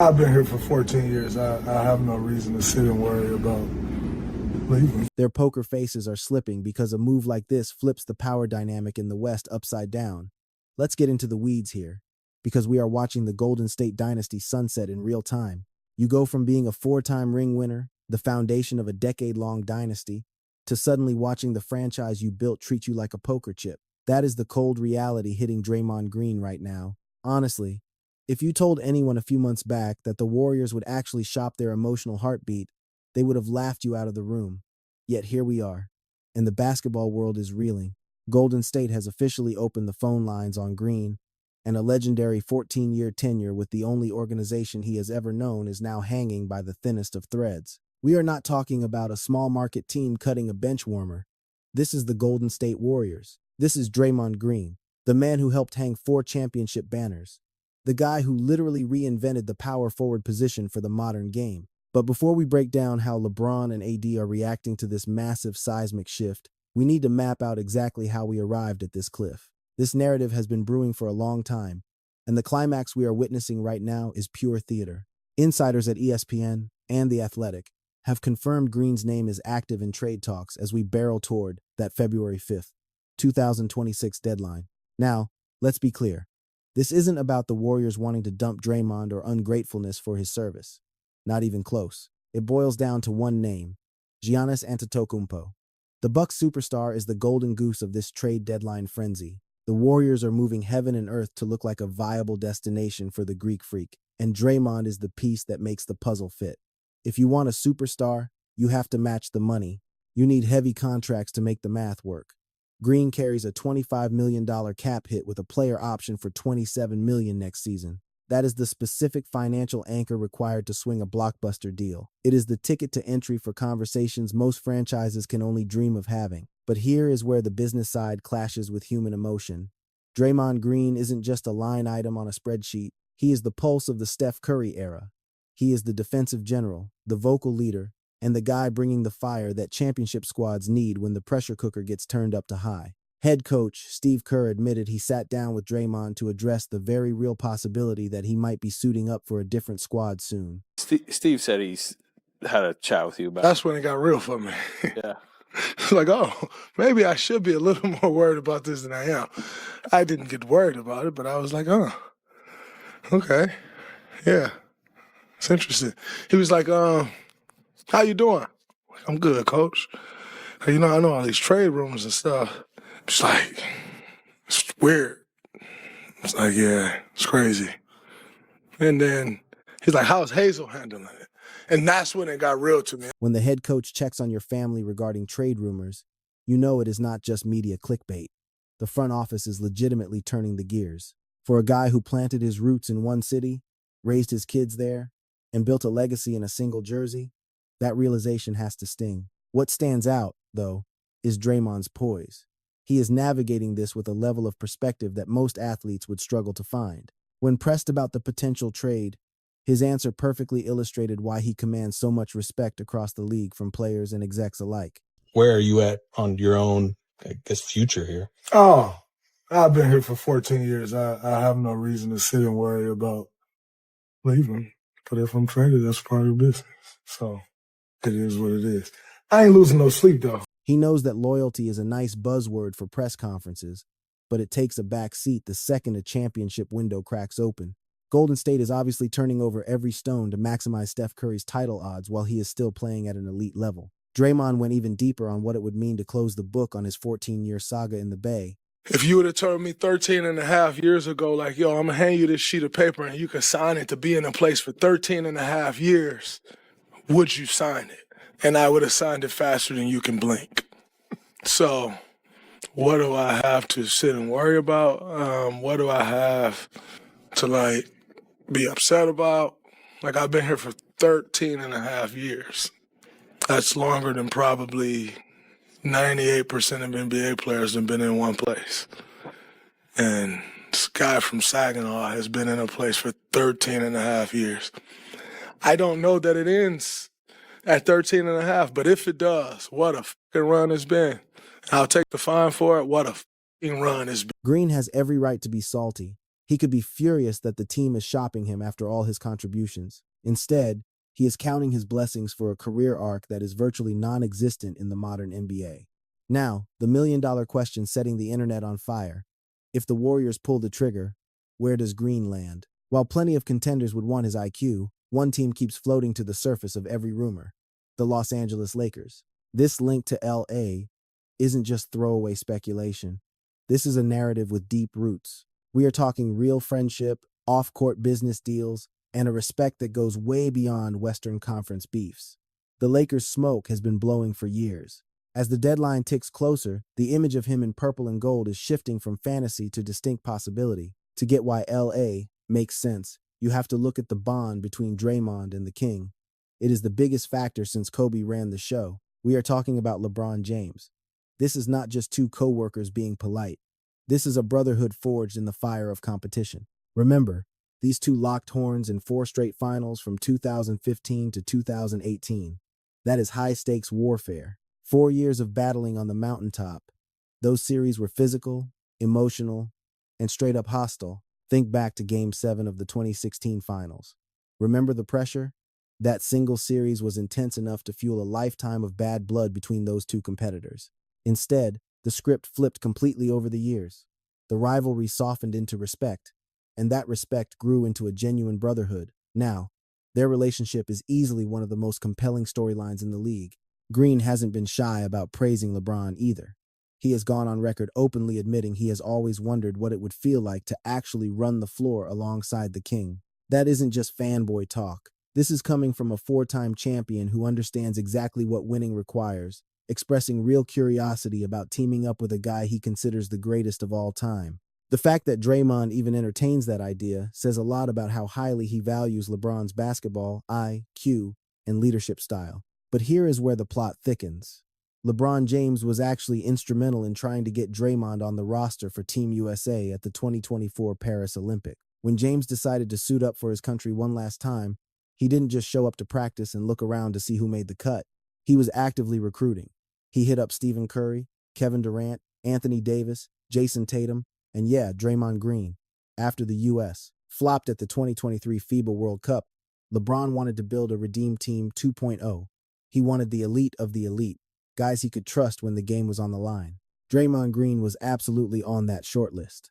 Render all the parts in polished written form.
I've been here for 14 years. I have no reason to sit and worry about leaving. Their poker faces are slipping because a move like this flips the power dynamic in the West upside down. Let's get into the weeds here, because we are watching the Golden State Dynasty sunset in real time. You go from being a four-time ring winner, the foundation of a decade-long dynasty, to suddenly watching the franchise you built treat you like a poker chip. That is the cold reality hitting Draymond Green right now. Honestly, if you told anyone a few months back that the Warriors would actually shop their emotional heartbeat, they would have laughed you out of the room. Yet here we are, and the basketball world is reeling. Golden State has officially opened the phone lines on Green, and a legendary 14-year tenure with the only organization he has ever known is now hanging by the thinnest of threads. We are not talking about a small market team cutting a bench warmer. This is the Golden State Warriors. This is Draymond Green, the man who helped hang 4 championship banners. The guy who literally reinvented the power forward position for the modern game. But before we break down how LeBron and AD are reacting to this massive seismic shift, we need to map out exactly how we arrived at this cliff. This narrative has been brewing for a long time, and the climax we are witnessing right now is pure theater. Insiders at ESPN and The Athletic have confirmed Green's name is active in trade talks as we barrel toward that February 5th, 2026 deadline. Now, let's be clear. This isn't about the Warriors wanting to dump Draymond or ungratefulness for his service. Not even close. It boils down to one name, Giannis Antetokounmpo. The Bucks superstar is the golden goose of this trade deadline frenzy. The Warriors are moving heaven and earth to look like a viable destination for the Greek freak, and Draymond is the piece that makes the puzzle fit. If you want a superstar, you have to match the money. You need heavy contracts to make the math work. Green carries a $25 million cap hit with a player option for $27 million next season. That is the specific financial anchor required to swing a blockbuster deal. It is the ticket to entry for conversations most franchises can only dream of having. But here is where the business side clashes with human emotion. Draymond Green isn't just a line item on a spreadsheet. He is the pulse of the Steph Curry era. He is the defensive general, the vocal leader, and the guy bringing the fire that championship squads need when the pressure cooker gets turned up to high. Head coach Steve Kerr admitted he sat down with Draymond to address the very real possibility that he might be suiting up for a different squad soon. Steve said he's had a chat with you about That's when it got real for me. Yeah. It's like, oh, maybe I should be a little more worried about this than I am. I didn't get worried about it, but I was like, oh, okay, yeah, it's interesting. He was like, how you doing? I'm good, coach. I know all these trade rumors and stuff. It's like, it's weird. It's like, yeah, it's crazy. And then he's like, how's Hazel handling it? And that's when it got real to me. When the head coach checks on your family regarding trade rumors, you know it is not just media clickbait. The front office is legitimately turning the gears. For a guy who planted his roots in one city, raised his kids there, and built a legacy in a single jersey, that realization has to sting. What stands out, though, is Draymond's poise. He is navigating this with a level of perspective that most athletes would struggle to find. When pressed about the potential trade, his answer perfectly illustrated why he commands so much respect across the league from players and execs alike. Where are you at on your own, I guess, future here? Oh, I've been here for 14 years. I have no reason to sit and worry about leaving. But if I'm traded, that's part of the business. So it is what it is. I ain't losing no sleep, though. He knows that loyalty is a nice buzzword for press conferences, but it takes a back seat the second a championship window cracks open. Golden State is obviously turning over every stone to maximize Steph Curry's title odds while he is still playing at an elite level. Draymond went even deeper on what it would mean to close the book on his 14-year saga in the Bay. If you would have told me 13 and a half years ago, like, yo, I'm going to hand you this sheet of paper and you can sign it to be in a place for 13 and a half years, would you sign it? And I would have signed it faster than you can blink. So what do I have to sit and worry about? What do I have to, like, be upset about? Like, I've been here for 13 and a half years. That's longer than probably 98% of NBA players have been in one place. And this guy from Saginaw has been in a place for 13 and a half years. I don't know that it ends at 13 and a half, but if it does, what a fucking run it's been. I'll take the fine for it. What a fucking run it's been. Green has every right to be salty. He could be furious that the team is shopping him after all his contributions. Instead, he is counting his blessings for a career arc that is virtually non-existent in the modern NBA. Now, the million-dollar question setting the internet on fire. If the Warriors pull the trigger, where does Green land? While plenty of contenders would want his IQ, one team keeps floating to the surface of every rumor: the Los Angeles Lakers. This link to LA isn't just throwaway speculation. This is a narrative with deep roots. We are talking real friendship, off-court business deals, and a respect that goes way beyond Western Conference beefs. The Lakers' smoke has been blowing for years. As the deadline ticks closer, the image of him in purple and gold is shifting from fantasy to distinct possibility. To get why LA makes sense, you have to look at the bond between Draymond and the King. It is the biggest factor since Kobe ran the show. We are talking about LeBron James. This is not just two co-workers being polite. This is a brotherhood forged in the fire of competition. Remember, these two locked horns in 4 straight finals from 2015 to 2018. That is high-stakes warfare. 4 years of battling on the mountaintop. Those series were physical, emotional, and straight-up hostile. Think back to Game 7 of the 2016 finals. Remember the pressure? That single series was intense enough to fuel a lifetime of bad blood between those two competitors. Instead, the script flipped completely over the years. The rivalry softened into respect, and that respect grew into a genuine brotherhood. Now, their relationship is easily one of the most compelling storylines in the league. Green hasn't been shy about praising LeBron either. He has gone on record openly admitting he has always wondered what it would feel like to actually run the floor alongside the King. That isn't just fanboy talk. This is coming from a 4-time champion who understands exactly what winning requires, expressing real curiosity about teaming up with a guy he considers the greatest of all time. The fact that Draymond even entertains that idea says a lot about how highly he values LeBron's basketball IQ and leadership style. But here is where the plot thickens. LeBron James was actually instrumental in trying to get Draymond on the roster for Team USA at the 2024 Paris Olympics. When James decided to suit up for his country one last time, he didn't just show up to practice and look around to see who made the cut. He was actively recruiting. He hit up Stephen Curry, Kevin Durant, Anthony Davis, Jason Tatum, and Draymond Green. After the U.S. flopped at the 2023 FIBA World Cup, LeBron wanted to build a Redeem Team 2.0. He wanted the elite of the elite, guys he could trust when the game was on the line. Draymond Green was absolutely on that short list.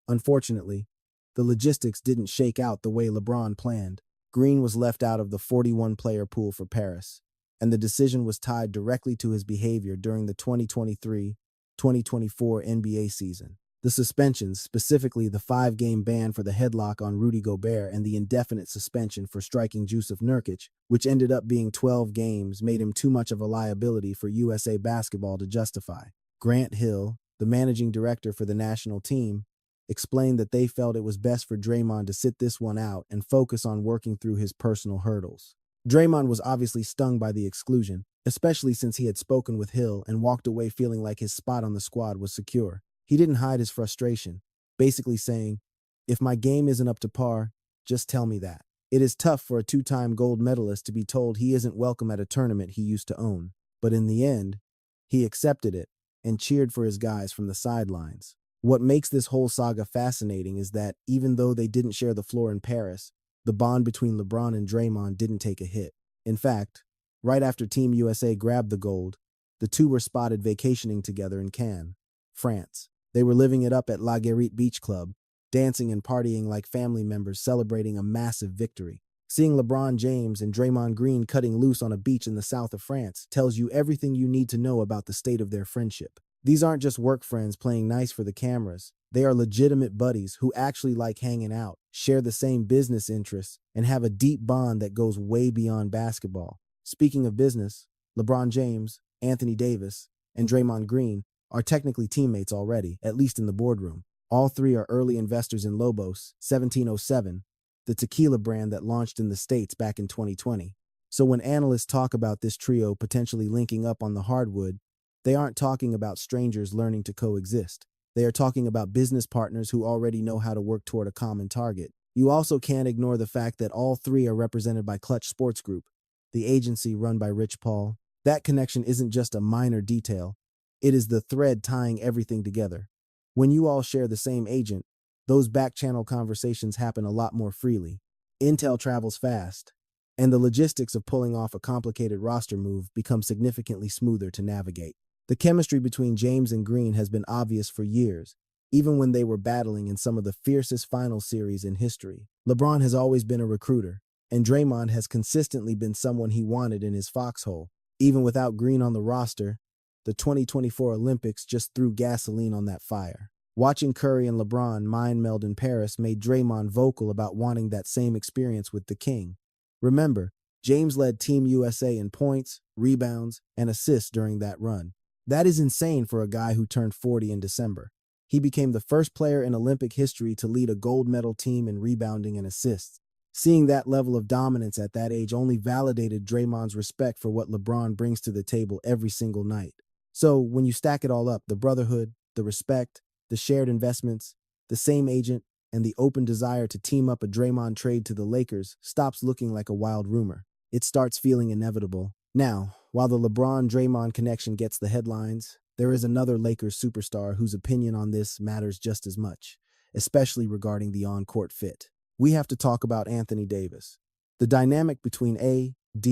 Unfortunately, the logistics didn't shake out the way LeBron planned. Green was left out of the 41-player pool for Paris, and the decision was tied directly to his behavior during the 2023-2024 NBA season. The suspensions, specifically the 5-game ban for the headlock on Rudy Gobert and the indefinite suspension for striking Jusuf Nurkic, which ended up being 12 games, made him too much of a liability for USA basketball to justify. Grant Hill, the managing director for the national team, explained that they felt it was best for Draymond to sit this one out and focus on working through his personal hurdles. Draymond was obviously stung by the exclusion, especially since he had spoken with Hill and walked away feeling like his spot on the squad was secure. He didn't hide his frustration, basically saying, "If my game isn't up to par, just tell me that." It is tough for a 2-time gold medalist to be told he isn't welcome at a tournament he used to own. But in the end, he accepted it and cheered for his guys from the sidelines. What makes this whole saga fascinating is that even though they didn't share the floor in Paris, the bond between LeBron and Draymond didn't take a hit. In fact, right after Team USA grabbed the gold, the two were spotted vacationing together in Cannes, France. They were living it up at La Guérite Beach Club, dancing and partying like family members celebrating a massive victory. Seeing LeBron James and Draymond Green cutting loose on a beach in the south of France tells you everything you need to know about the state of their friendship. These aren't just work friends playing nice for the cameras. They are legitimate buddies who actually like hanging out, share the same business interests, and have a deep bond that goes way beyond basketball. Speaking of business, LeBron James, Anthony Davis, and Draymond Green are technically teammates already, at least in the boardroom. All three are early investors in Lobos 1707, the tequila brand that launched in the States back in 2020. So when analysts talk about this trio potentially linking up on the hardwood, they aren't talking about strangers learning to coexist. They are talking about business partners who already know how to work toward a common target. You also can't ignore the fact that all three are represented by Clutch Sports Group, the agency run by Rich Paul. That connection isn't just a minor detail. It is the thread tying everything together. When you all share the same agent, those back-channel conversations happen a lot more freely. Intel travels fast, and the logistics of pulling off a complicated roster move become significantly smoother to navigate. The chemistry between James and Green has been obvious for years, even when they were battling in some of the fiercest final series in history. LeBron has always been a recruiter, and Draymond has consistently been someone he wanted in his foxhole. Even without Green on the roster, the 2024 Olympics just threw gasoline on that fire. Watching Curry and LeBron mind meld in Paris made Draymond vocal about wanting that same experience with the King. Remember, James led Team USA in points, rebounds, and assists during that run. That is insane for a guy who turned 40 in December. He became the first player in Olympic history to lead a gold medal team in rebounding and assists. Seeing that level of dominance at that age only validated Draymond's respect for what LeBron brings to the table every single night. So, when you stack it all up, the brotherhood, the respect, the shared investments, the same agent, and the open desire to team up a Draymond trade to the Lakers stops looking like a wild rumor. It starts feeling inevitable. Now, while the LeBron-Draymond connection gets the headlines, there is another Lakers superstar whose opinion on this matters just as much, especially regarding the on-court fit. We have to talk about Anthony Davis. The dynamic between AD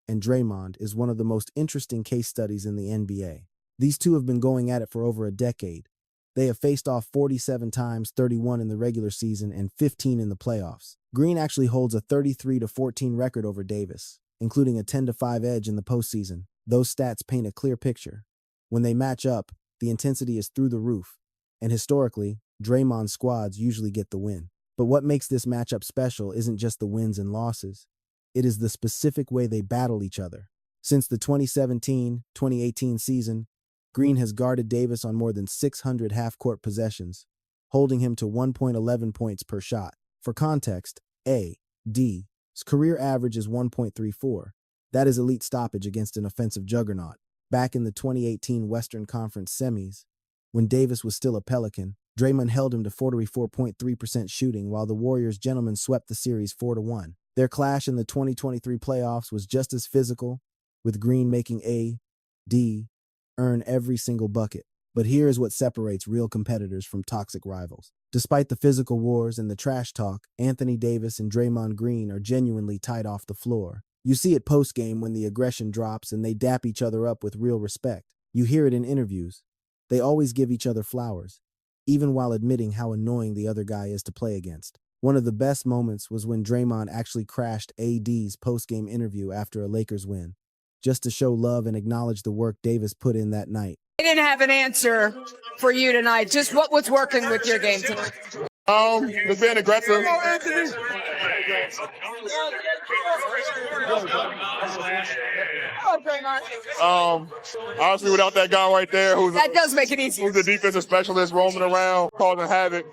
and Draymond is one of the most interesting case studies in the NBA. These two have been going at it for over a decade. They have faced off 47 times, 31 in the regular season and 15 in the playoffs. Green actually holds a 33-14 record over Davis, including a 10-5 edge in the postseason. Those stats paint a clear picture. When they match up, the intensity is through the roof, and historically, Draymond's squads usually get the win. But what makes this matchup special isn't just the wins and losses. It is the specific way they battle each other. Since the 2017-2018 season, Green has guarded Davis on more than 600 half-court possessions, holding him to 1.11 points per shot. For context, AD's career average is 1.34. That is elite stoppage against an offensive juggernaut. Back in the 2018 Western Conference semis, when Davis was still a Pelican, Draymond held him to 44.3% shooting while the Warriors' gentlemen swept the series 4-1. Their clash in the 2023 playoffs was just as physical, with Green making AD earn every single bucket. But here is what separates real competitors from toxic rivals. Despite the physical wars and the trash talk, Anthony Davis and Draymond Green are genuinely tight off the floor. You see it post-game when the aggression drops and they dap each other up with real respect. You hear it in interviews. They always give each other flowers, even while admitting how annoying the other guy is to play against. One of the best moments was when Draymond actually crashed AD's post-game interview after a Lakers win, just to show love and acknowledge the work Davis put in that night. I didn't have an answer for you tonight. Just what was working with your game tonight? Just being aggressive. Honestly, without that guy right there, That does make it easier. who's the defensive specialist roaming around, causing havoc,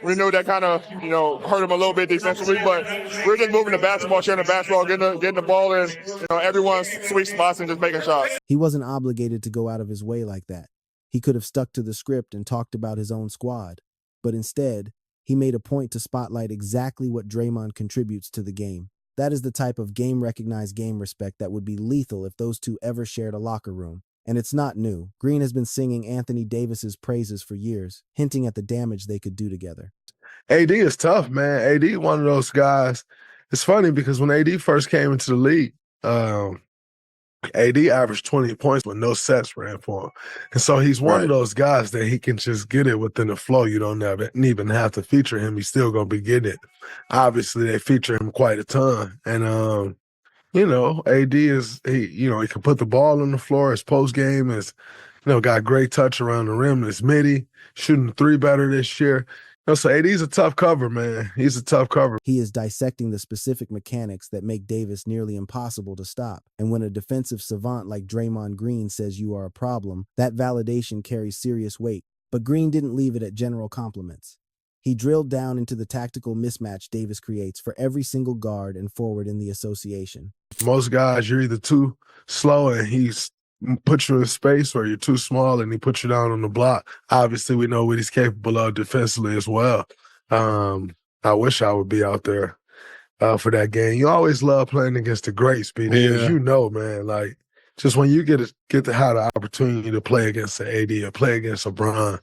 we knew that kind of, hurt him a little bit defensively, but we're just moving the basketball, sharing the basketball, getting the ball in, everyone's sweet spots and just making shots. He wasn't obligated to go out of his way like that. He could have stuck to the script and talked about his own squad, but instead, he made a point to spotlight exactly what Draymond contributes to the game. That is the type of game-recognized game respect that would be lethal if those two ever shared a locker room. And it's not new. Green has been singing Anthony Davis's praises for years, hinting at the damage they could do together. AD is tough, man. AD, one of those guys. It's funny because when AD first came into the league, AD averaged 20 points with no sets ran for him. And so he's one of those guys that he can just get it within the flow. You don't even have to feature him. He's still going to be getting it. Obviously, they feature him quite a ton. And, AD is, he can put the ball on the floor. His post game is, got great touch around the rim. His midi, shooting the three better this year. So AD's a tough cover, man. He's a tough cover. He is dissecting the specific mechanics that make Davis nearly impossible to stop. And when a defensive savant like Draymond Green says you are a problem, that validation carries serious weight. But Green didn't leave it at general compliments. He drilled down into the tactical mismatch Davis creates for every single guard and forward in the association. Most guys, you're either too slow and he's put you in space, or you're too small and he puts you down on the block. Obviously, we know what he's capable of defensively as well. I wish I would be out there for that game. You always love playing against the greats, because man, like, just when you get to have the opportunity to play against the AD or play against LeBron,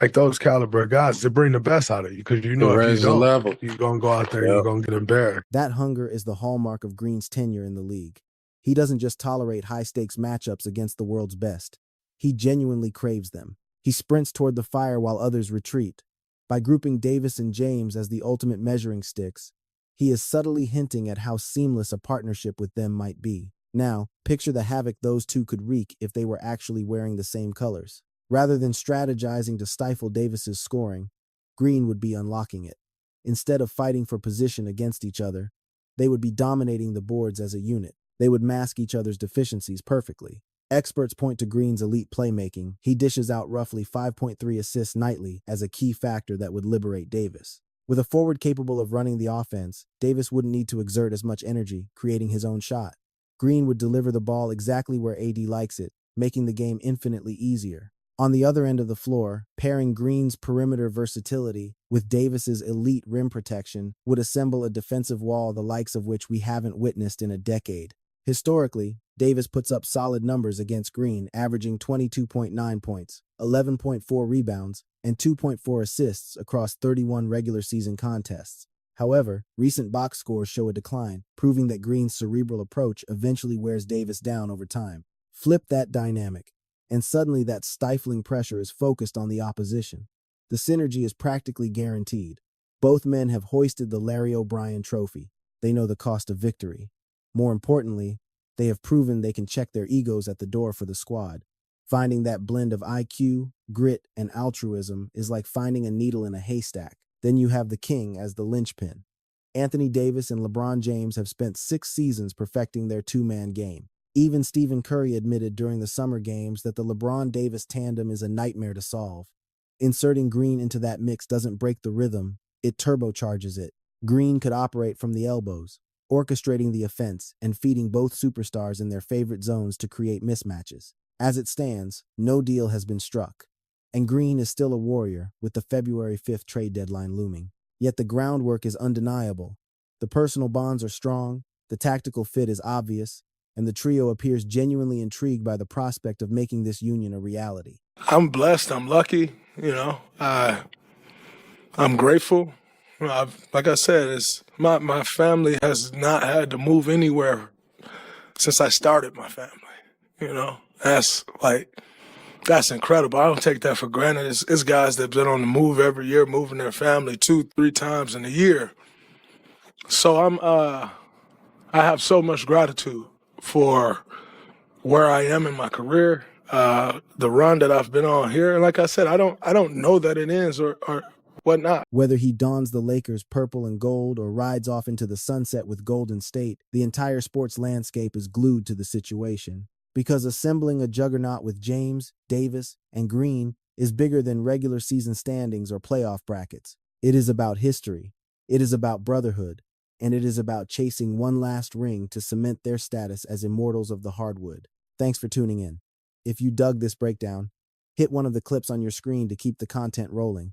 Like those caliber guys, they bring the best out of you because you know if you Raise the don't, level. you're gonna go out there and Yep. you're gonna get embarrassed. That hunger is the hallmark of Green's tenure in the league. He doesn't just tolerate high-stakes matchups against the world's best. He genuinely craves them. He sprints toward the fire while others retreat. By grouping Davis and James as the ultimate measuring sticks, he is subtly hinting at how seamless a partnership with them might be. Now, picture the havoc those two could wreak if they were actually wearing the same colors. Rather than strategizing to stifle Davis's scoring, Green would be unlocking it. Instead of fighting for position against each other, they would be dominating the boards as a unit. They would mask each other's deficiencies perfectly. Experts point to Green's elite playmaking. He dishes out roughly 5.3 assists nightly as a key factor that would liberate Davis. With a forward capable of running the offense, Davis wouldn't need to exert as much energy, creating his own shot. Green would deliver the ball exactly where AD likes it, making the game infinitely easier. On the other end of the floor, pairing Green's perimeter versatility with Davis's elite rim protection would assemble a defensive wall the likes of which we haven't witnessed in a decade. Historically, Davis puts up solid numbers against Green, averaging 22.9 points, 11.4 rebounds, and 2.4 assists across 31 regular season contests. However, recent box scores show a decline, proving that Green's cerebral approach eventually wears Davis down over time. Flip that dynamic, and suddenly that stifling pressure is focused on the opposition. The synergy is practically guaranteed. Both men have hoisted the Larry O'Brien trophy. They know the cost of victory. More importantly, they have proven they can check their egos at the door for the squad. Finding that blend of IQ, grit, and altruism is like finding a needle in a haystack. Then you have the king as the linchpin. Anthony Davis and LeBron James have spent 6 seasons perfecting their two-man game. Even Stephen Curry admitted during the summer games that the LeBron-Davis tandem is a nightmare to solve. Inserting Green into that mix doesn't break the rhythm, it turbocharges it. Green could operate from the elbows, orchestrating the offense and feeding both superstars in their favorite zones to create mismatches. As it stands, no deal has been struck, and Green is still a warrior with the February 5th trade deadline looming. Yet the groundwork is undeniable. The personal bonds are strong, the tactical fit is obvious, and the trio appears genuinely intrigued by the prospect of making this union a reality. I'm blessed. I'm lucky. I'm grateful. Like I said, it's my family has not had to move anywhere since I started my family. That's incredible. I don't take that for granted. It's guys that've been on the move every year, moving their family 2-3 times in a year. So I have so much gratitude for where I am in my career, the run that I've been on here. And like I said, I don't know that it ends or whatnot. Whether he dons the Lakers' purple and gold or rides off into the sunset with Golden State, the entire sports landscape is glued to the situation. Because assembling a juggernaut with James, Davis, and Green is bigger than regular season standings or playoff brackets. It is about history. It is about brotherhood. And it is about chasing one last ring to cement their status as immortals of the hardwood. Thanks for tuning in. If you dug this breakdown, hit one of the clips on your screen to keep the content rolling.